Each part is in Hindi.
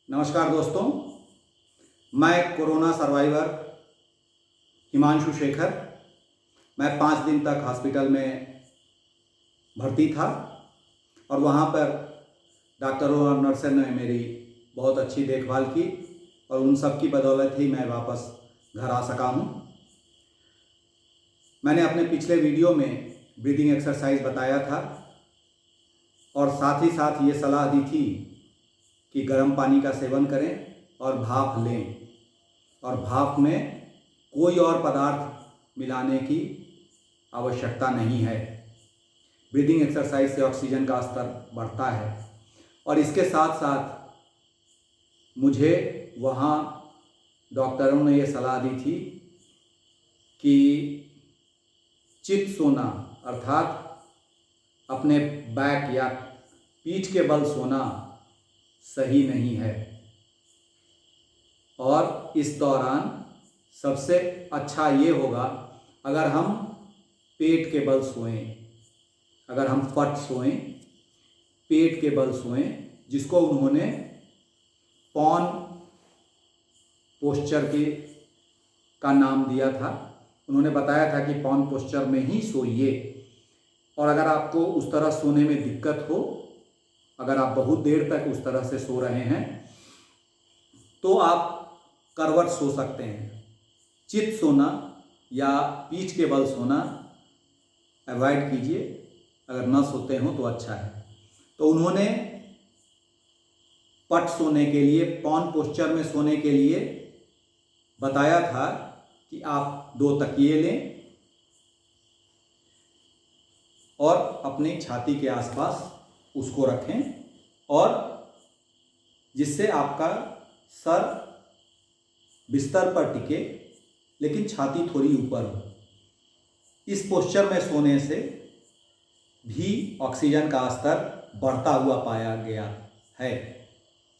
नमस्कार दोस्तों, मैं कोरोना सर्वाइवर हिमांशु शेखर। मैं 5 दिन तक हॉस्पिटल में भर्ती था और वहाँ पर डॉक्टरों और नर्सों ने मेरी बहुत अच्छी देखभाल की और उन सब की बदौलत ही मैं वापस घर आ सका हूँ। मैंने अपने पिछले वीडियो में ब्रीदिंग एक्सरसाइज बताया था और साथ ही साथ ये सलाह दी थी कि गर्म पानी का सेवन करें और भाप लें, और भाप में कोई और पदार्थ मिलाने की आवश्यकता नहीं है। ब्रीदिंग एक्सरसाइज से ऑक्सीजन का स्तर बढ़ता है। और इसके साथ साथ मुझे वहाँ डॉक्टरों ने ये सलाह दी थी कि चित सोना अर्थात अपने बैक या पीठ के बल सोना सही नहीं है, और इस दौरान सबसे अच्छा ये होगा अगर हम पेट के बल सोएं, अगर हम पट सोएं, पेट के बल सोएं, जिसको उन्होंने पॉन पोस्चर का नाम दिया था। उन्होंने बताया था कि पॉन पोस्चर में ही सोइए, और अगर आपको उस तरह सोने में दिक्कत हो, अगर आप बहुत देर तक उस तरह से सो रहे हैं, तो आप करवट सो सकते हैं। चित सोना या पीठ के बल सोना अवॉइड कीजिए, अगर न सोते हो तो अच्छा है। तो उन्होंने पट सोने के लिए, पॉन पोस्चर में सोने के लिए बताया था कि आप 2 तकिए लें और अपनी छाती के आसपास उसको रखें, और जिससे आपका सर बिस्तर पर टिके लेकिन छाती थोड़ी ऊपर हो। इस पोस्चर में सोने से भी ऑक्सीजन का स्तर बढ़ता हुआ पाया गया है,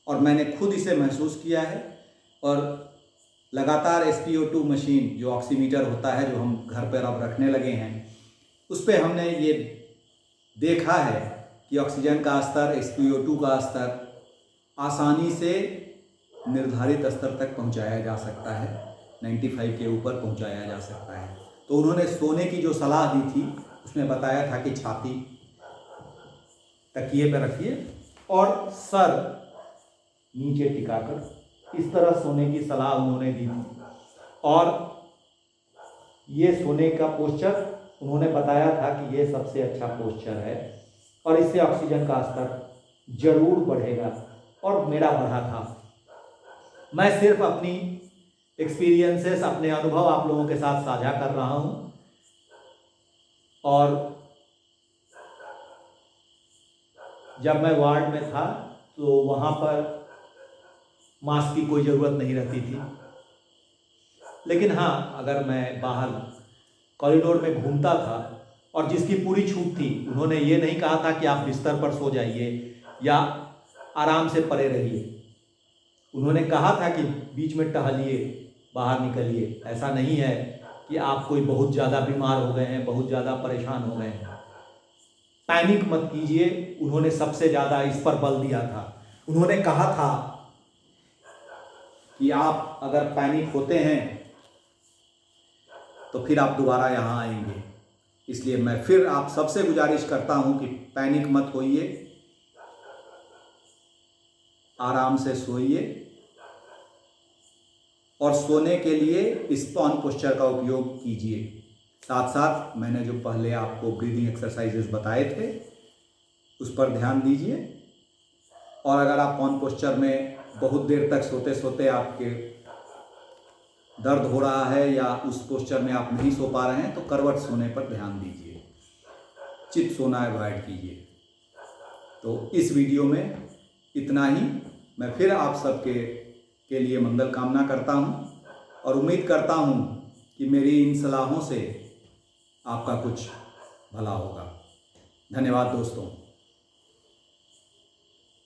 और मैंने खुद इसे महसूस किया है। और लगातार SpO2 मशीन, जो ऑक्सीमीटर होता है, जो हम घर पर अब रखने लगे हैं, उस पर हमने ये देखा है कि ऑक्सीजन का स्तर, SpO2 का स्तर आसानी से निर्धारित स्तर तक पहुंचाया जा सकता है, 95 के ऊपर पहुंचाया जा सकता है। तो उन्होंने सोने की जो सलाह दी थी उसमें बताया था कि छाती तकिए पर रखिए और सर नीचे टिकाकर इस तरह सोने की सलाह उन्होंने दी थी। और ये सोने का पोस्चर उन्होंने बताया था कि ये सबसे अच्छा पोस्चर है और इससे ऑक्सीजन का स्तर जरूर बढ़ेगा, और मेरा बढ़ा था। मैं सिर्फ अपनी एक्सपीरियंसेस, अपने अनुभव आप लोगों के साथ साझा कर रहा हूं, और जब मैं वार्ड में था तो वहां पर मास्क की कोई ज़रूरत नहीं रहती थी। लेकिन हाँ, अगर मैं बाहर कॉरिडोर में घूमता था और जिसकी पूरी छूट थी, उन्होंने ये नहीं कहा था कि आप बिस्तर पर सो जाइए या आराम से पड़े रहिए। उन्होंने कहा था कि बीच में टहलिए, बाहर निकलिए। ऐसा नहीं है कि आप कोई बहुत ज़्यादा बीमार हो गए हैं, बहुत ज़्यादा परेशान हो गए हैं। पैनिक मत कीजिए। उन्होंने सबसे ज़्यादा इस पर बल दिया था। उन्होंने कहा था कि आप अगर पैनिक होते हैं तो फिर आप दोबारा यहाँ आएंगे। इसलिए मैं फिर आप सबसे गुजारिश करता हूँ कि पैनिक मत होइए, आराम से सोइए, और सोने के लिए इस पॉन पोस्चर का उपयोग कीजिए। साथ साथ मैंने जो पहले आपको ब्रीदिंग एक्सरसाइजेस बताए थे उस पर ध्यान दीजिए। और अगर आप पॉन पोस्चर में बहुत देर तक सोते सोते आपके दर्द हो रहा है या उस पोस्चर में आप नहीं सो पा रहे हैं, तो करवट सोने पर ध्यान दीजिए, चित सोना अवॉइड कीजिए। तो इस वीडियो में इतना ही। मैं फिर आप सबके लिए मंगल कामना करता हूँ और उम्मीद करता हूँ कि मेरी इन सलाहों से आपका कुछ भला होगा। धन्यवाद दोस्तों।